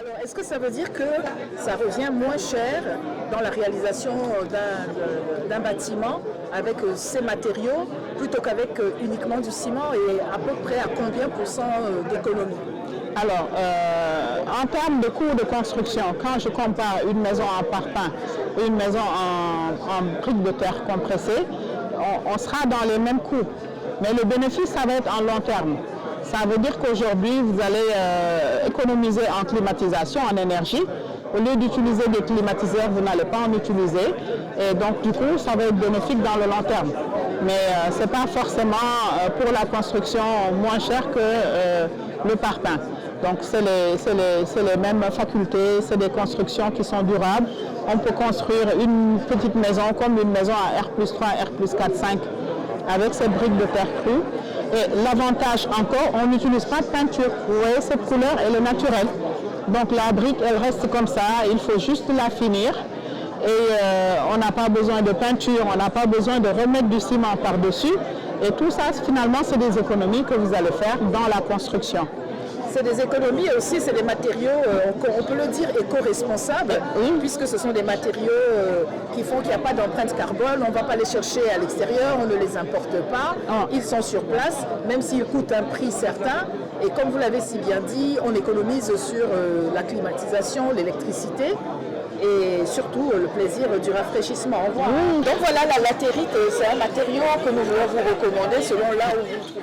Alors, est-ce que ça veut dire que ça revient moins cher dans la réalisation d'un bâtiment avec ces matériaux plutôt qu'avec uniquement du ciment et à peu près à combien % d'économie? Alors, en termes de coûts de construction, quand je compare une maison en parpaing et une maison en briques de terre compressées, on sera dans les mêmes coûts. Mais le bénéfice, ça va être en long terme. Ça veut dire qu'aujourd'hui, vous allez économiser en climatisation, en énergie. Au lieu d'utiliser des climatiseurs, vous n'allez pas en utiliser. Et donc, du coup, ça va être bénéfique dans le long terme. Mais ce n'est pas forcément pour la construction moins cher que le parpaing. Donc, c'est les mêmes facultés, c'est des constructions qui sont durables. On peut construire une petite maison comme une maison à R+3, R+4, 5 avec ces briques de terre crue. Et l'avantage encore, on n'utilise pas de peinture. Vous voyez, cette couleur, elle est naturelle. Donc la brique, elle reste comme ça, il faut juste la finir. Et on n'a pas besoin de peinture, on n'a pas besoin de remettre du ciment par-dessus. Et tout ça, finalement, c'est des économies que vous allez faire dans la construction. C'est des économies et aussi, c'est des matériaux, on peut le dire, éco-responsables, oui, puisque ce sont des matériaux qui font qu'il n'y a pas d'empreinte carbone, on ne va pas les chercher à l'extérieur, on ne les importe pas, ils sont sur place, même s'ils coûtent un prix certain. Et comme vous l'avez si bien dit, on économise sur la climatisation, l'électricité et surtout le plaisir du rafraîchissement. Donc voilà, la latérite, c'est un matériau que nous voulons vous recommander selon là où vous le trouvez.